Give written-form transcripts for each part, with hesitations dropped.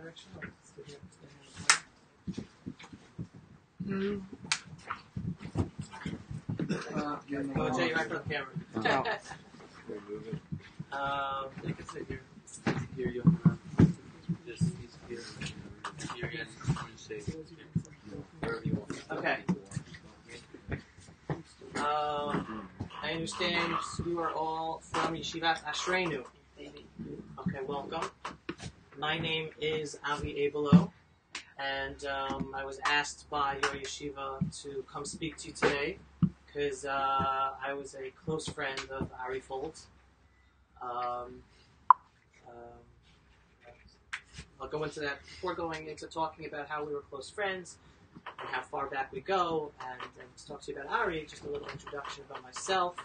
direction? Or oh, Jay, you're right for the camera. You can sit here. Here you just here. Here again. Wherever you want. Okay. I understand you are all from Yeshivat Ashreinu. Okay, welcome. My name is Avi Abelo, and I was asked by your yeshiva to come speak to you today because I was a close friend of Ari Fuld. I'll go into that before going into talking about how we were close friends and how far back we go, and to talk to you about Ari, just a little introduction about myself.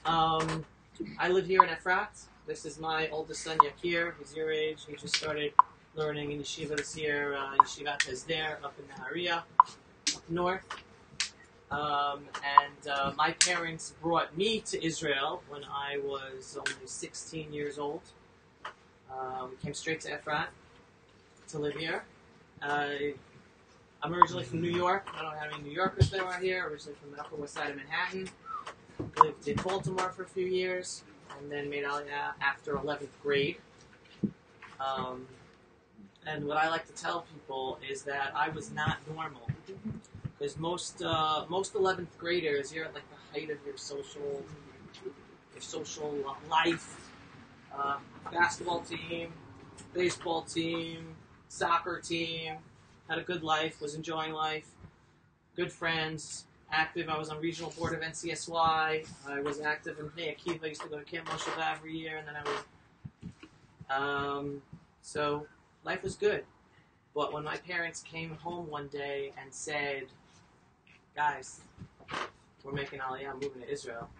I live here in Efrat. This is my oldest son, Yakir. He's your age. He just started learning in yeshiva this year, Yeshivat Hesder, up in Nahariya, up north. My parents brought me to Israel when I was only 16 years old. We came straight to Efrat to live here. I'm originally from New York. I don't have any New Yorkers that are here. Originally from the Upper West Side of Manhattan. Lived in Baltimore for a few years, and then made Aliyah after 11th grade. And what I like to tell people is that I was not normal. Because most 11th graders, you're at like the height of your social life. Basketball team, baseball team, soccer team. Had a good life, was enjoying life. Good friends, active. I was on regional board of NCSY. I was active in Bnei Akiva. I used to go to Camp Moshe every year, and then I was... So life was good. But when my parents came home one day and said, guys, we're making Aliyah, moving to Israel.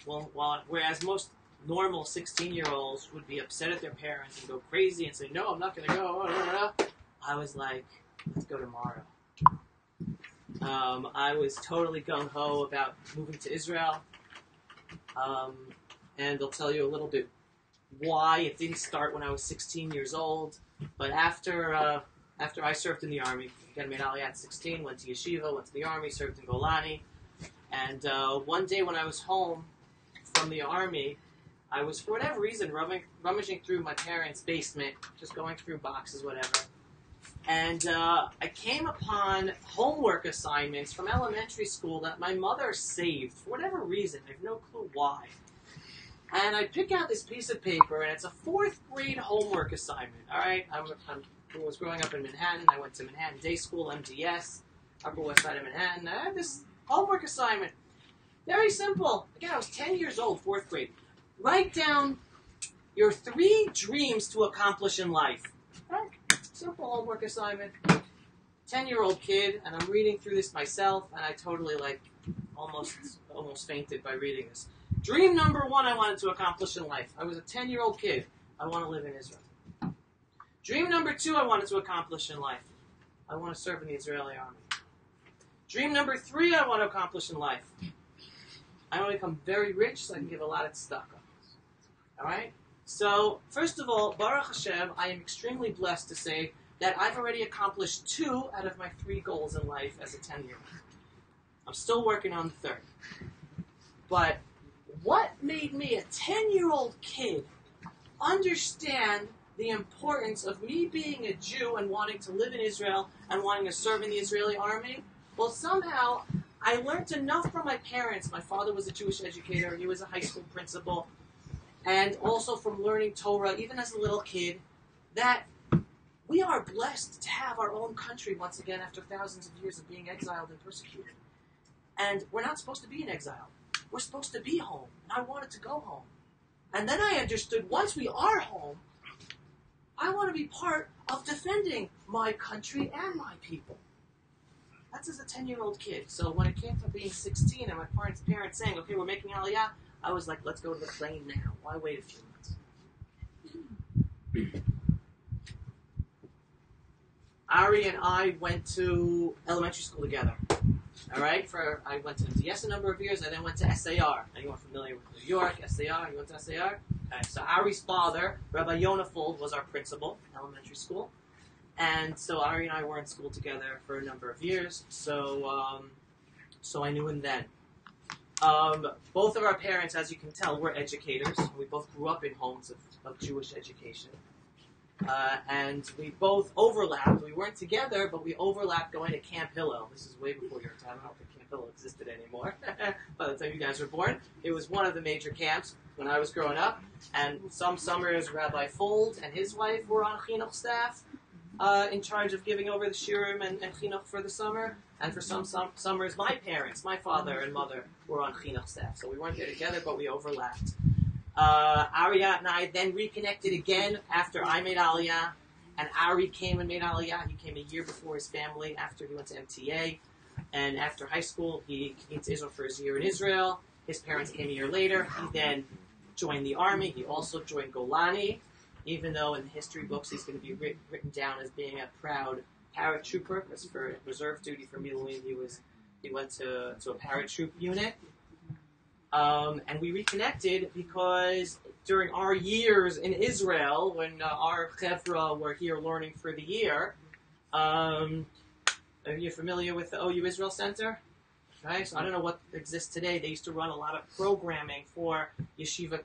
Well, whereas most normal 16-year-olds would be upset at their parents and go crazy and say, no, I'm not going to go. I was like, let's go tomorrow. I was totally gung-ho about moving to Israel. And I'll tell you a little bit why it didn't start when I was 16 years old. But after I served in the Army, again, made Aliyah at 16, went to yeshiva, went to the Army, served in Golani. And one day when I was home from the Army, I was, for whatever reason, rummaging through my parents' basement, just going through boxes, whatever. And I came upon homework assignments from elementary school that my mother saved, for whatever reason. I have no clue why. And I pick out this piece of paper, and it's a 4th grade homework assignment. All right, I was growing up in Manhattan. I went to Manhattan Day School, MDS, Upper West Side of Manhattan. I had this homework assignment. Very simple. Again, I was 10 years old, 4th grade. Write down your 3 dreams to accomplish in life. Right? Simple homework assignment. 10-year-old kid, and I'm reading through this myself, and I totally almost fainted by reading this. Dream number 1 I wanted to accomplish in life. I was a 10-year-old kid. I want to live in Israel. Dream number 2 I wanted to accomplish in life. I want to serve in the Israeli army. Dream number 3 I want to accomplish in life. I want to become very rich so I can give a lot of tzedakah. All right? So, first of all, Baruch Hashem, I am extremely blessed to say that I've already accomplished 2 out of my 3 goals in life as a 10-year-old. I'm still working on the 3rd. But what made me, a 10-year-old kid, understand the importance of me being a Jew and wanting to live in Israel and wanting to serve in the Israeli army? Well, somehow, I learned enough from my parents. My father was a Jewish educator. He was a high school principal. And also from learning Torah, even as a little kid, that we are blessed to have our own country once again after thousands of years of being exiled and persecuted. And we're not supposed to be in exile. We're supposed to be home. And I wanted to go home. And then I understood, once we are home, I want to be part of defending my country and my people. That's as a 10-year-old kid. So when it came to being 16 and my parents saying, okay, we're making Aliyah, I was like, let's go to the plane now. Why wait a few months? Ari and I went to elementary school together. All right? I went to MDS a number of years. I then went to SAR. Anyone familiar with New York, SAR? You went to SAR? Okay, so Ari's father, Rabbi Yonah Fuld, was our principal in elementary school. And so Ari and I were in school together for a number of years, so I knew him then. Both of our parents, as you can tell, were educators. We both grew up in homes of Jewish education. And we both overlapped. We weren't together, but we overlapped going to Camp Hillel. This is way before your time. I don't think Camp Hillel existed anymore by the time you guys were born. It was one of the major camps when I was growing up. And some summers, Rabbi Fuld and his wife were on chinuch staff, in charge of giving over the shiurim and chinuch for the summer. And for some summers, my parents, my father and mother, were on chinuch staff. So we weren't there together, but we overlapped. Arya and I then reconnected again after I made Aliyah, and Ari came and made Aliyah. He came a year before his family after he went to MTA, and after high school he came to Israel for his year in Israel. His parents came a year later. He then joined the army. He also joined Golani, even though in the history books he's going to be written down as being a proud paratrooper, because for reserve duty for Miluim he went to a paratroop unit. And we reconnected because during our years in Israel, when our chevra were here learning for the year, are you familiar with the OU Israel Center? Okay, so I don't know what exists today. They used to run a lot of programming for yeshiva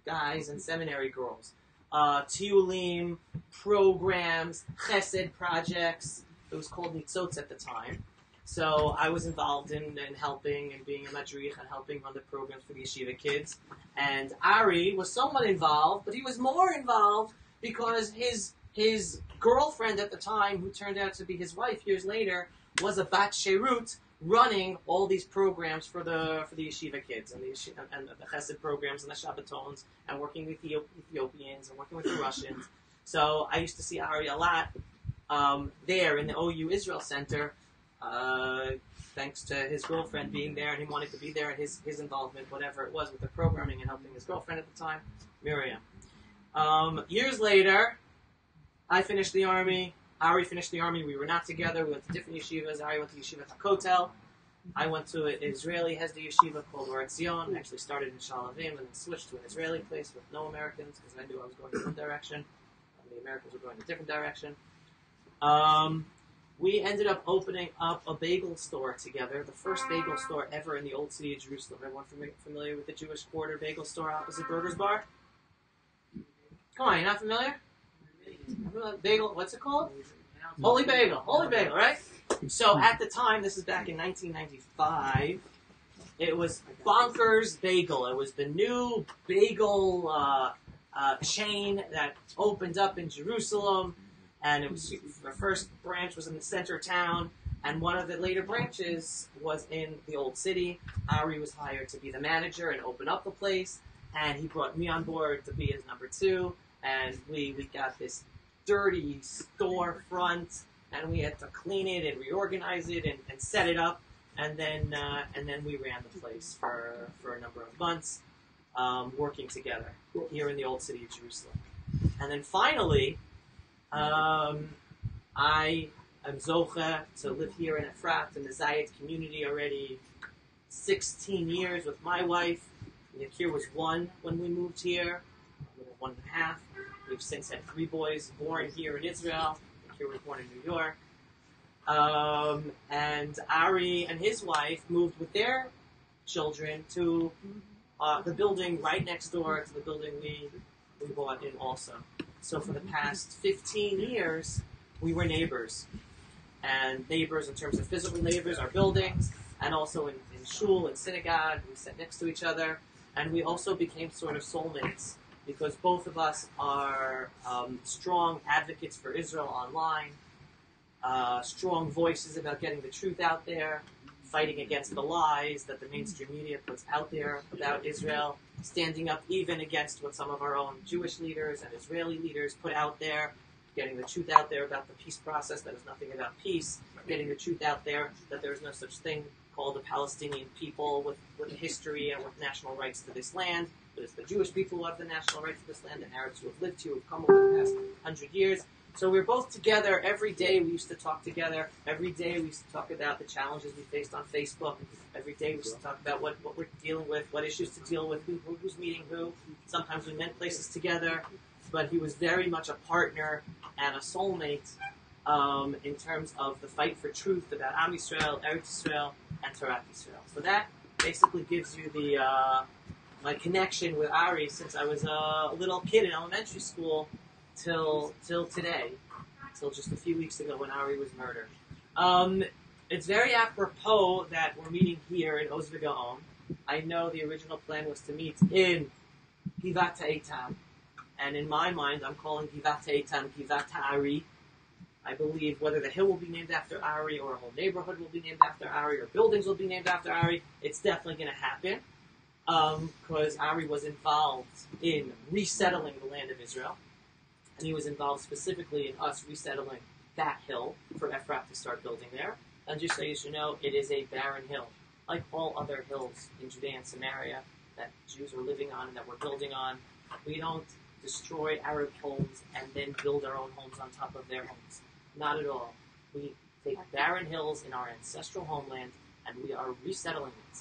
guys and seminary girls. Tiulim, programs, chesed projects. It was called Nitzotz at the time. So I was involved in helping and being a madrich and helping run the programs for the yeshiva kids. And Ari was somewhat involved, but he was more involved because his girlfriend at the time, who turned out to be his wife years later, was a bat sherut running all these programs for the yeshiva kids and the chesed programs and the Shabbatons and working with the Ethiopians and working with the Russians. So I used to see Ari a lot there in the OU Israel Center. Thanks to his girlfriend being there, and he wanted to be there, and his involvement, whatever it was, with the programming and helping his girlfriend at the time, Miriam. Years later, I finished the army. Ari finished the army. We were not together. We went to different yeshivas. Ari went to Yeshiva HaKotel. I went to an Israeli Hesder yeshiva called Or Etzion. I actually started in Shalavim and then switched to an Israeli place with no Americans because I knew I was going in one direction. And the Americans were going in a different direction. We ended up opening up a bagel store together, the first bagel store ever in the old city of Jerusalem. Everyone familiar with the Jewish Quarter bagel store opposite Burger's Bar? Come on, you're not familiar? Bagel, what's it called? Holy Bagel, right? So at the time, this is back in 1995, it was Bonkers Bagel. It was the new bagel chain that opened up in Jerusalem. And it was the first branch was in the center of town, and one of the later branches was in the old city. Ari was hired to be the manager and open up the place, and he brought me on board to be his number two. And we got this dirty storefront, and we had to clean it and reorganize it and set it up, and then we ran the place for a number of months, working together here in the old city of Jerusalem. And then finally, I am Zocha to live here in Efrat in the Zayat community already 16 years with my wife. Yakir was 1 when we moved here, 1.5. We've since had 3 boys born here in Israel. Yakir was born in New York. And Ari and his wife moved with their children to the building right next door to the building we bought in also. So for the past 15 years, we were neighbors. And neighbors in terms of physical neighbors, our buildings, and also in shul and synagogue, we sat next to each other. And we also became sort of soulmates, because both of us are strong advocates for Israel online, strong voices about getting the truth out there, fighting against the lies that the mainstream media puts out there about Israel, standing up even against what some of our own Jewish leaders and Israeli leaders put out there, getting the truth out there about the peace process that is nothing about peace, getting the truth out there that there is no such thing called the Palestinian people with a history and with national rights to this land, but it's the Jewish people who have the national rights to this land, the Arabs who have lived here, who have come over the past 100 years. So we were both together every day. We used to talk together. Every day we used to talk about the challenges we faced on Facebook. Every day we used to talk about what we're dealing with, what issues to deal with, who's meeting who. Sometimes we went places together. But he was very much a partner and a soulmate in terms of the fight for truth about Am Yisrael, Eretz Yisrael, and Torah Yisrael. So that basically gives you the my connection with Ari since I was a little kid in elementary school till today, till just a few weeks ago when Ari was murdered. It's very apropos that we're meeting here in Oz V'Gaon. I know the original plan was to meet in Givat Ha'etam, and in my mind, I'm calling Givat Ha'etam Givat Ari. I believe whether the hill will be named after Ari, or a whole neighborhood will be named after Ari, or buildings will be named after Ari, it's definitely going to happen. Because Ari was involved in resettling the land of Israel, and he was involved specifically in us resettling that hill for Ephrat to start building there. And just so you should know, it is a barren hill, like all other hills in Judea and Samaria that Jews are living on and that we're building on. We don't destroy Arab homes and then build our own homes on top of their homes. Not at all. We take barren hills in our ancestral homeland and we are resettling it.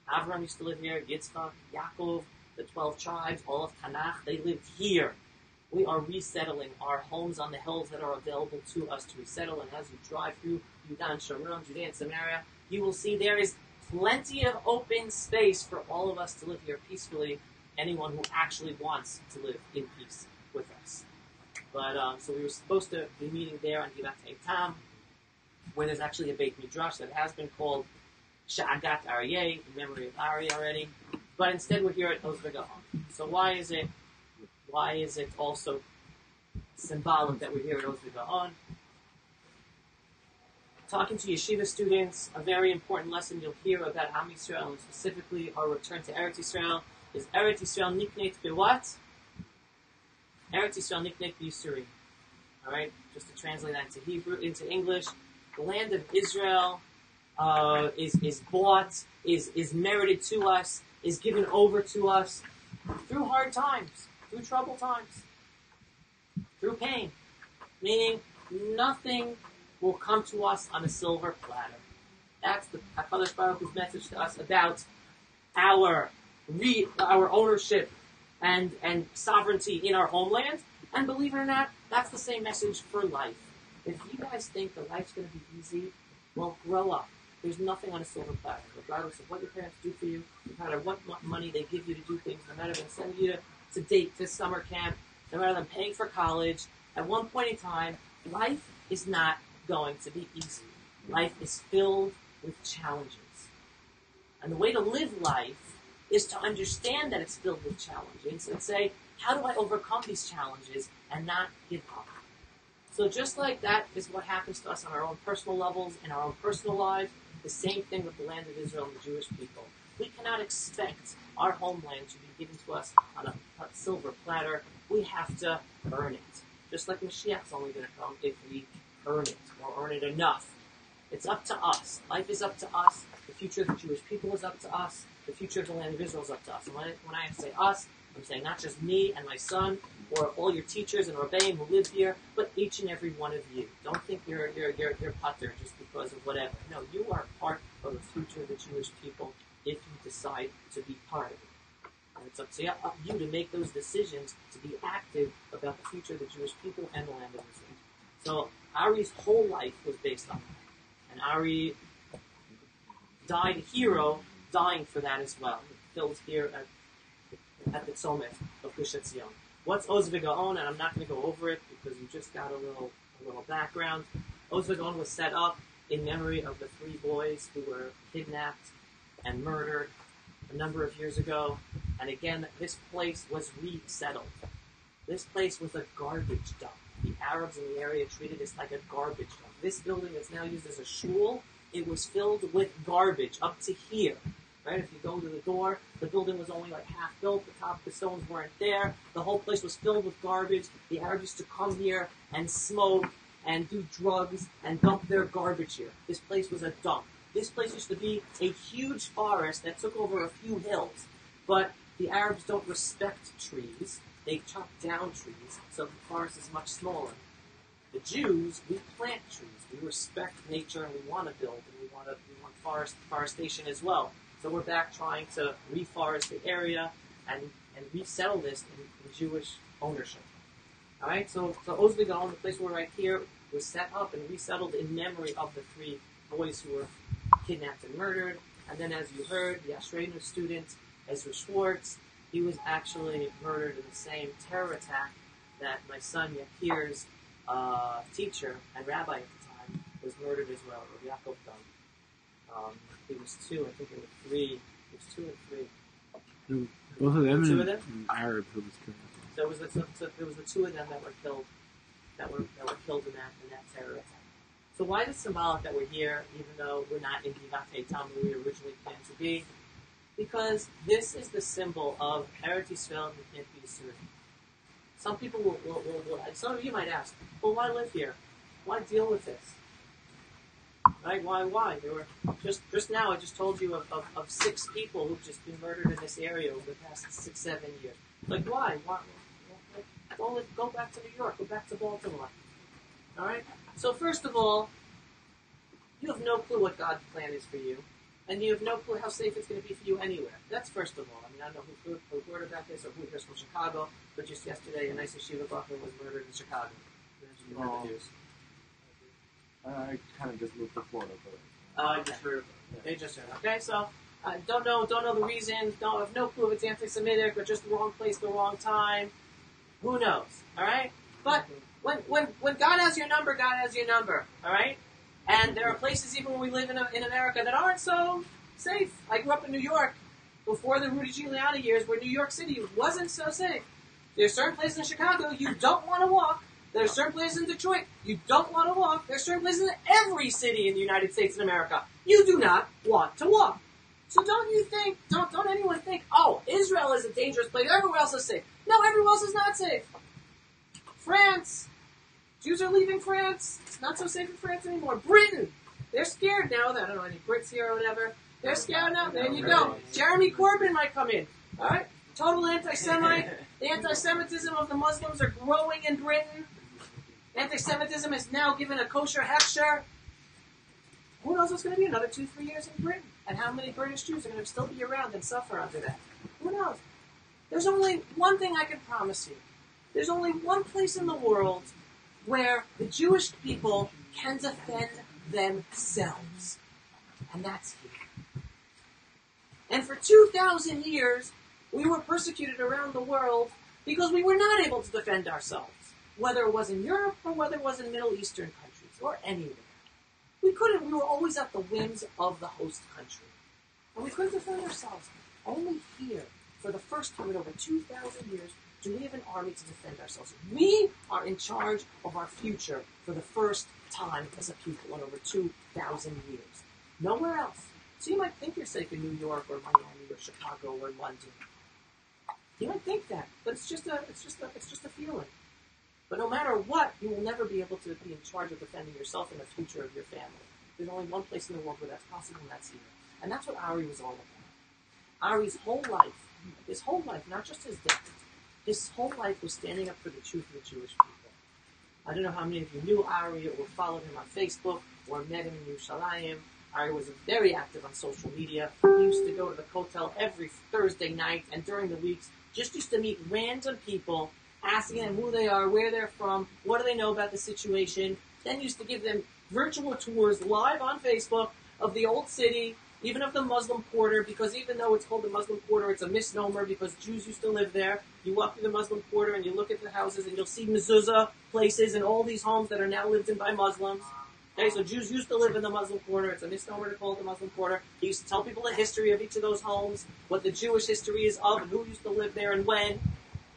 Avram used to live here, Yitzchak, Yaakov, the 12 tribes, all of Tanakh, they lived here. We are resettling our homes on the hills that are available to us to resettle. And as you drive through Yudan, Shomron, Judea, and Samaria, you will see there is plenty of open space for all of us to live here peacefully. Anyone who actually wants to live in peace with us. But so we were supposed to be meeting there on Givat Ha'etam, where there's actually a Beit Midrash that has been called Sha'agat Aryeh, in memory of Ari already. But instead we're here at Oz V'Gaon. So why is it also symbolic that we're here at Oz V'Gaon? Talking to yeshiva students, a very important lesson you'll hear about Am Yisrael, and specifically our return to Eretz Yisrael, is Eretz Yisrael nikneit b'what? Eretz Yisrael nikneit b'yisurim. Alright, just to translate that into English, the land of Israel is bought, is merited to us, is given over to us through hard times, through troubled times, through pain. Meaning, nothing will come to us on a silver platter. That's the HaKadosh Baruch Hu's message to us about our ownership and sovereignty in our homeland. And believe it or not, that's the same message for life. If you guys think that life's going to be easy, well, grow up. There's nothing on a silver platter. Regardless of what your parents do for you, no matter what money they give you to do things, no matter them sending you to date, to summer camp, no matter them paying for college, at one point in time, life is not going to be easy. Life is filled with challenges. And the way to live life is to understand that it's filled with challenges and say, how do I overcome these challenges and not give up? So just like that is what happens to us on our own personal levels, in our own personal lives, the same thing with the land of Israel and the Jewish people. We cannot expect our homeland to be given to us on a silver platter. We have to earn it. Just like Mashiach's only going to come if we earn it, or earn it enough. It's up to us. Life is up to us. The future of the Jewish people is up to us. The future of the land of Israel is up to us. And when I say us, I'm saying not just me and my son, or all your teachers and Rebbeim who live here, but each and every one of you. Don't think you're putter just because of whatever. No, you are part of the future of the Jewish people if you decide to be part of it. And it's up to you to make those decisions, to be active about the future of the Jewish people and the land of Israel. So Ari's whole life was based on that. And Ari died a hero, dying for that as well. Filled here at the Tzomet of Gush Etzion. What's Oz V'Gaon? And I'm not going to go over it because you just got a little background. Oz V'Gaon was set up in memory of the 3 boys who were kidnapped and murdered a number of years ago. And again, this place was resettled. This place was a garbage dump. The Arabs in the area treated it like a garbage dump. This building that's now used as a shul, it was filled with garbage up to here. Right? If you go to the door, the building was only like half built. The top of the stones weren't there. The whole place was filled with garbage. The Arabs used to come here and smoke and do drugs and dump their garbage here. This place was a dump. This place used to be a huge forest that took over a few hills. But the Arabs don't respect trees. They chop down trees, so the forest is much smaller. The Jews, we plant trees. We respect nature, and we want to build, and we want forestation as well. So we're back trying to reforest the area and resettle this in Jewish ownership. All right. So Oswego, the place we're right here, was set up and resettled in memory of the 3 boys who were kidnapped and murdered. And then, as you heard, the Ashreinu student, Ezra Schwartz, he was actually murdered in the same terror attack that my son Yakir's teacher and rabbi at the time was murdered as well, Rabbi Yaakov Dunn. He was 2, I think there were 3. He was 2 and 3. Both of them, 2 of them? Arabs who was killed. So it was the 2 of them that were killed, that were killed in that terror attack. So why is it symbolic that we're here, even though we're not in Givat Eitam where we originally planned to be? Because this is the symbol of Eretz Yisrael and Can't Be Yisrael. Some people will, some of you might ask, well, why live here? Why deal with this? Right? Why? There were just now. I just told you of 6 people who've just been murdered in this area over the past 6-7 years. Like why? Go back to New York. Go back to Baltimore. All right. So first of all, you have no clue what God's plan is for you, and you have no clue how safe it's going to be for you anywhere. That's first of all. I mean, I don't know who heard about this or who hears from Chicago, but just yesterday, a nice yeshiva bacher was murdered in Chicago. You heard the news. I kind of just moved to Florida, but I just heard. They just heard. Okay, so don't know the reasons. Have no clue if it's anti-Semitic or just the wrong place, the wrong time. Who knows? All right, but when God has your number, God has your number. All right, and there are places even when we live in America that aren't so safe. I grew up in New York before the Rudy Giuliani years, where New York City wasn't so safe. There's certain places in Chicago you don't want to walk. There's certain places in Detroit you don't want to walk. There's certain places in every city in the United States and America you do not want to walk. So don't anyone think, oh, Israel is a dangerous place, everywhere else is safe. No, everywhere else is not safe. France, Jews are leaving France. It's not so safe in France anymore. Britain, they're scared now. I don't know any Brits here or whatever. They're scared now. There you go. Jeremy Corbyn might come in. All right? Total anti-Semite. The anti-Semitism of the Muslims are growing in Britain. Anti-Semitism is now given a kosher hechsher. Who knows what's going to be another 2-3 years in Britain? And how many British Jews are going to still be around and suffer under that? Who knows? There's only one thing I can promise you. There's only one place in the world where the Jewish people can defend themselves. And that's here. And for 2,000 years, we were persecuted around the world because we were not able to defend ourselves. Whether it was in Europe or whether it was in Middle Eastern countries or anywhere. We couldn't. We were always at the whims of the host country. And we couldn't defend ourselves. Only here, for the first time in over 2,000 years, do we have an army to defend ourselves. We are in charge of our future for the first time as a people in over 2,000 years. Nowhere else. So you might think you're safe in New York or Miami or Chicago or London. You might think that, but it's just a feeling. But no matter what, you will never be able to be in charge of defending yourself and the future of your family. There's only one place in the world where that's possible, and that's here. And that's what Ari was all about. Ari's whole life, his whole life, not just his death, his whole life was standing up for the truth of the Jewish people. I don't know how many of you knew Ari or followed him on Facebook or met him in Yerushalayim. Ari was very active on social media. He used to go to the Kotel every Thursday night, and during the weeks, just used to meet random people, asking them who they are, where they're from, what do they know about the situation. Then used to give them virtual tours live on Facebook of the old city, even of the Muslim quarter, because even though it's called the Muslim quarter, it's a misnomer because Jews used to live there. You walk through the Muslim quarter and you look at the houses and you'll see mezuzah places and all these homes that are now lived in by Muslims. Okay, so Jews used to live in the Muslim quarter. It's a misnomer to call it the Muslim quarter. He used to tell people the history of each of those homes, what the Jewish history is of, and who used to live there and when.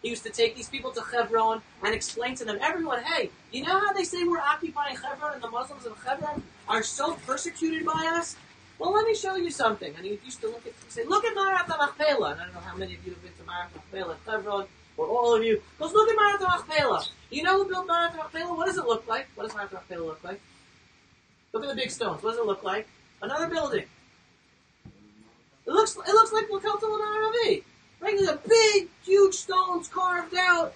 He used to take these people to Hebron and explain to them, everyone, hey, you know how they say we're occupying Hebron and the Muslims of Hebron are so persecuted by us? Well, let me show you something. And he used to say, look at Marat HaMachpelah. And I don't know how many of you have been to Marat HaMachpelah in Hebron, or all of you. Let's look at Marat HaMachpelah. You know who built Marat HaMachpelah? What does it look like? What does Marat HaMachpelah look like? Look at the big stones. What does it look like? Another building. It looks like L'Kel Tel Ma'aravi. Right? There's a big, huge stones carved out.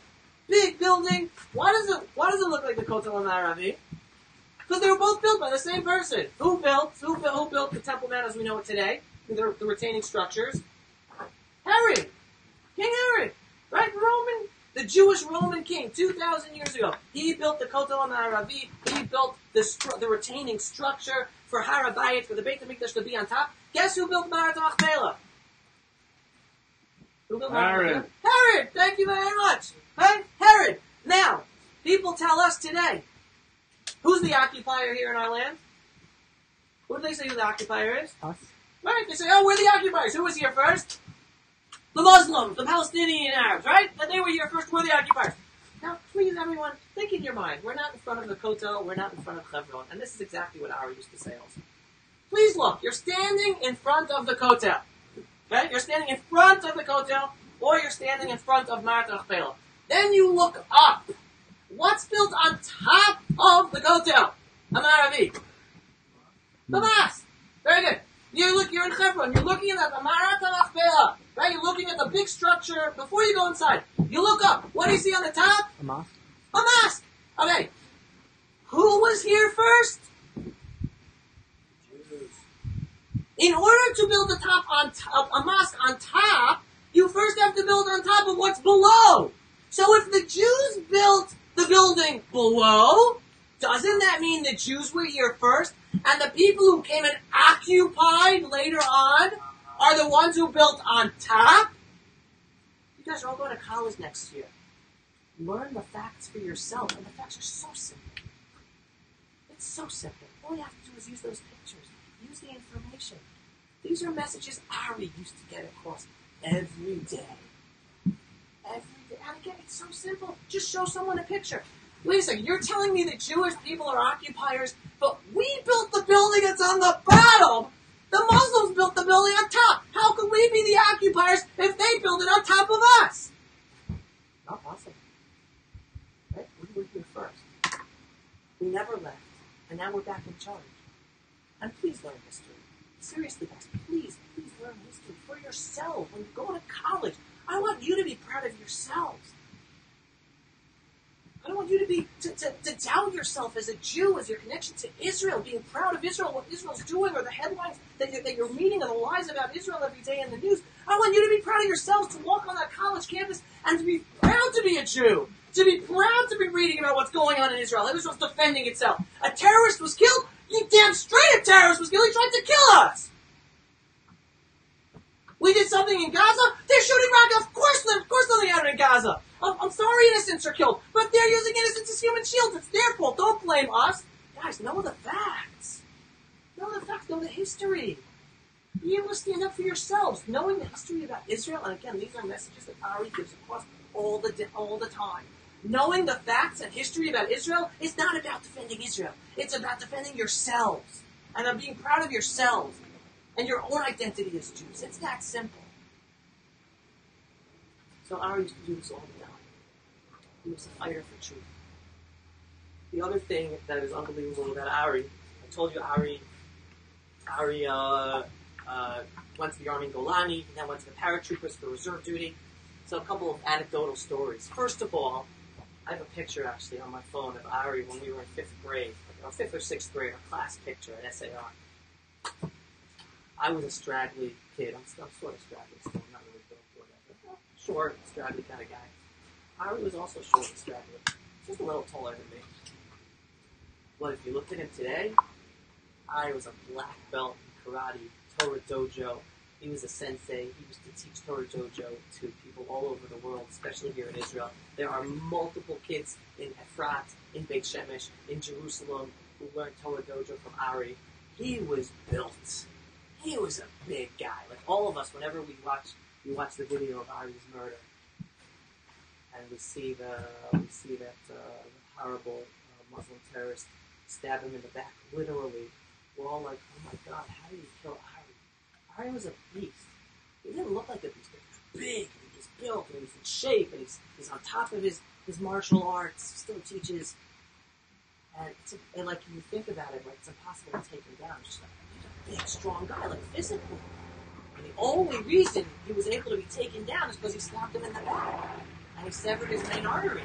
big building. Why does it look like the Kotel Ma'aravi? Because they were both built by the same person. Who built the Temple Mount as we know it today? The retaining structures. Herod, King Herod, right? The Jewish Roman king, 2,000 years ago. He built the Kotel Ma'aravi. He built the retaining structure for Har HaBayit, for the Beit HaMikdash to be on top. Guess who built Ma'arat HaMachpelah? Who built Herod. Herod. Thank you very much. Right? Herod. Now, people tell us today, who's the occupier here in our land? Who do they say who the occupier is? Us. Right? They say, oh, we're the occupiers. Who was here first? The Muslims, the Palestinian Arabs, right? And they were here first. We're the occupiers. Now, please, everyone, think in your mind. We're not in front of the Kotel. We're not in front of Hebron. And this is exactly what Ari used to say also. Please look. You're standing in front of the Kotel. Okay? You're standing in front of the Kotel, or you're standing in front of Ma'arat HaMachpelah. Then you look up. What's built on top of the Kotel? Ma'aravi. The mosque. Very good. You're in Hebron. You're looking at the Ma'arat HaMachpelah. Right? You're looking at the big structure before you go inside. You look up. What do you see on the top? A mosque. A mosque. Okay. Who was here first? Jews. In order to build a mosque on top, you first have to build on top of what's below. So if the Jews built the building below, doesn't that mean the Jews were here first? And the people who came and occupied later on are the ones who built on top? You guys are all going to college next year. Learn the facts for yourself. And the facts are so simple. It's so simple. All you have to do is use those pictures. Use the information. These are messages Ari used to get across every day. Every day. And again, it's so simple. Just show someone a picture. Wait a second. You're telling me that Jewish people are occupiers, but we built the building that's on the bottom. The Muslims built the building on top. How could we be the occupiers if they built it on top of us? Not possible. Right? We were here first. We never left. And now we're back in charge. And please learn history. Seriously, guys, please learn history for yourselves. When you go to college, I want you to be proud of yourselves. I don't want you to doubt yourself as a Jew, as your connection to Israel, being proud of Israel, what Israel's doing, or the headlines that you're reading, or the lies about Israel every day in the news. I want you to be proud of yourselves, to walk on that college campus and to be proud to be a Jew, to be proud to be reading about what's going on in Israel. Israel's defending itself. A terrorist was killed. You damn straight a terrorist was killed. He tried to kill us. We did something in Gaza. They're shooting rockets. Of course something happened in Gaza. I'm sorry innocents are killed, but they're using innocents as human shields. It's their fault. Don't blame us. Guys, know the facts. Know the facts. Know the history. Be able to stand up for yourselves. Knowing the history about Israel, and again, these are messages that Ari gives across all the time. Knowing the facts and history about Israel is not about defending Israel. It's about defending yourselves and of being proud of yourselves and your own identity as Jews. It's that simple. So Ari used to do this all the time. He was a fighter for truth. The other thing that is unbelievable about Ari, I told you Ari went to the army in Golani, and then went to the paratroopers for reserve duty. So a couple of anecdotal stories. First of all, I have a picture actually on my phone of Ari when we were in 5th grade, or 5th or 6th grade, a class picture at SAR. I was a straggly kid. I'm sort of straggly still. I'm not really built for that. But, short, straggly kind of guy. Ari was also short and straggly. Just a little taller than me. But if you looked at him today, Ari was a black belt in karate, Torah dojo. He was a sensei. He used to teach Torah dojo to people all over the world, especially here in Israel. There are multiple kids in Efrat, in Beit Shemesh, in Jerusalem, who learned Torah dojo from Ari. He was built. He was a big guy. Like all of us, whenever we watch the video of Ari's murder, and we see that horrible Muslim terrorist stab him in the back. Literally, we're all like, "Oh my God, how did he kill Ari?" Ari was a beast. He didn't look like a beast, but he was big, and he was built, and he was in shape, and he's on top of his martial arts. He still teaches, and like when you think about it, like it's impossible to take him down. He's just like he's a big, strong guy, like physically. And the only reason he was able to be taken down is because he slapped him in the back. and he severed his main artery.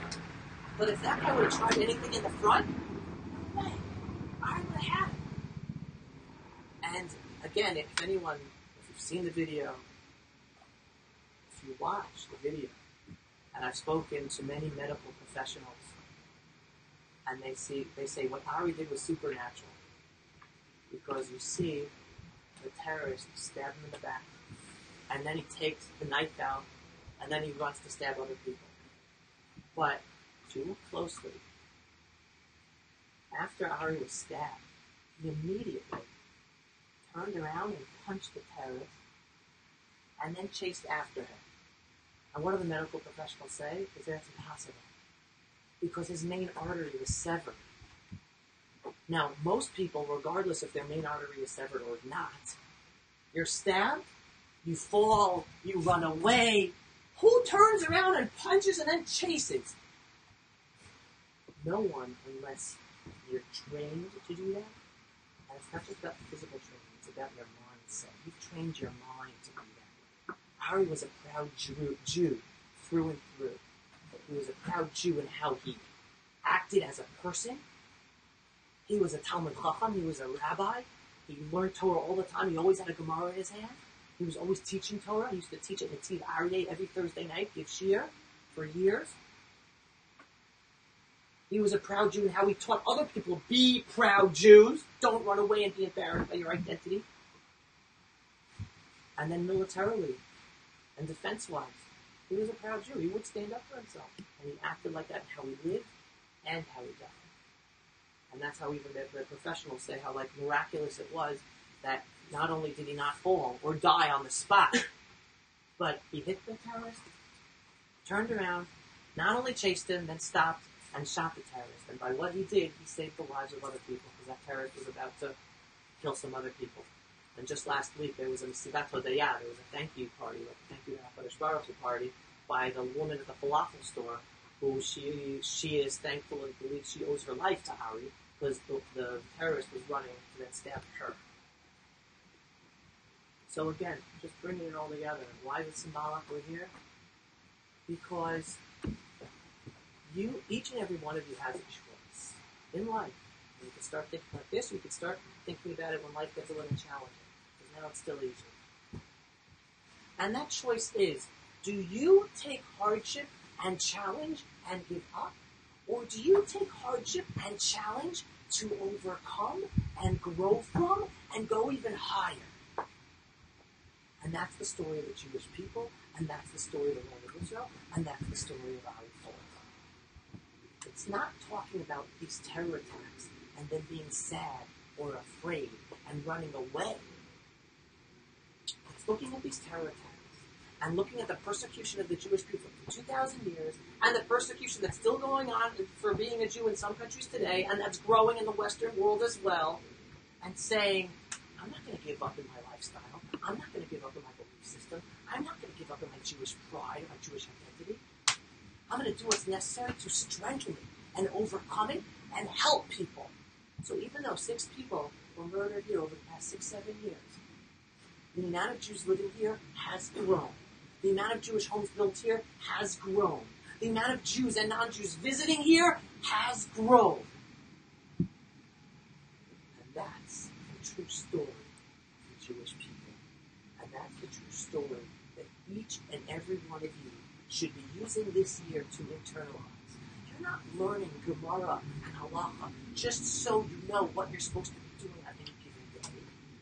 But if that guy would have tried anything in the front, no way. Ari would have had it. And again, if you've seen the video, if you watch the video, and I've spoken to many medical professionals, and they say what Ari did was supernatural. Because you see the terrorist stab him in the back, and then he takes the knife out, and then he runs to stab other people. But if you look closely, after Ari was stabbed, he immediately turned around and punched the terrorist, and then chased after him. And what do the medical professionals say? Is that it's impossible. Because his main artery was severed. Now, most people, regardless if their main artery is severed or not, you're stabbed, you fall, you run away. Who turns around and punches and then chases? No one, unless you're trained to do that. And it's not just about physical training, it's about your mindset. You've trained your mind to be that way. Ari was a proud Jew through and through. He was a proud Jew in how he acted as a person. He was a Talmud Chacham. He was a rabbi. He learned Torah all the time. He always had a Gemara in his hand. He was always teaching Torah. He used to teach at Nativ Aryeh every Thursday night, give shiur for years. He was a proud Jew in how he taught other people, be proud Jews. Don't run away and be embarrassed by your identity. And then militarily and defense-wise, he was a proud Jew. He would stand up for himself. And he acted like that in how he lived and how he died. And that's how even the professionals say how miraculous it was that not only did he not fall or die on the spot, but he hit the terrorist, turned around, not only chased him, then stopped and shot the terrorist. And by what he did, he saved the lives of other people because that terrorist was about to kill some other people. And just last week, there was a Mesivat Hodayah, there was a thank you party, like a thank you to HaKadosh Baruch Hu party, by the woman at the falafel store, who she is thankful and believes she owes her life to Ari, because the terrorist was running to then stab her. So again, just bringing it all together. Why is it symbolic we're here? Because each and every one of you has a choice in life. And you can start thinking like this, or you can start thinking about it when life gets a little challenging. Because now it's still easy. And that choice is, do you take hardship and challenge and give up? Or do you take hardship and challenge to overcome and grow from and go even higher? And that's the story of the Jewish people, and that's the story of the land of Israel, and that's the story of Ari Fuld. It's not talking about these terror attacks and then being sad or afraid and running away. It's looking at these terror attacks and looking at the persecution of the Jewish people for 2,000 years, and the persecution that's still going on for being a Jew in some countries today, and that's growing in the Western world as well, and saying, I'm not going to give up in my lifestyle. I'm not going to give up in my belief system. I'm not going to give up in my Jewish pride, my Jewish identity. I'm going to do what's necessary to strengthen it and overcome it and help people. So even though 6 people were murdered here over the past 6-7 years, the amount of Jews living here has grown. The amount of Jewish homes built here has grown. The amount of Jews and non-Jews visiting here has grown. And that's the true story of the Jewish people. And that's the true story that each and every one of you should be using this year to internalize. You're not learning Gemara and Halacha just so you know what you're supposed to be doing on any given day.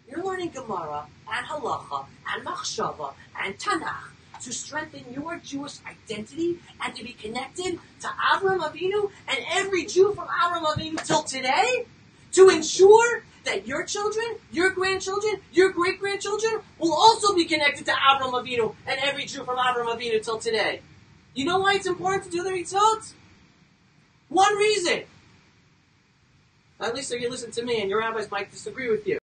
You're learning Gemara and Halacha and Machshava and Tanakh to strengthen your Jewish identity and to be connected to Avraham Avinu and every Jew from Avraham Avinu till today, to ensure that your children, your grandchildren, your great-grandchildren will also be connected to Avraham Avinu and every Jew from Avraham Avinu till today. You know why it's important to do the mitzvot? One reason. At least if you listen to me, and your rabbis might disagree with you.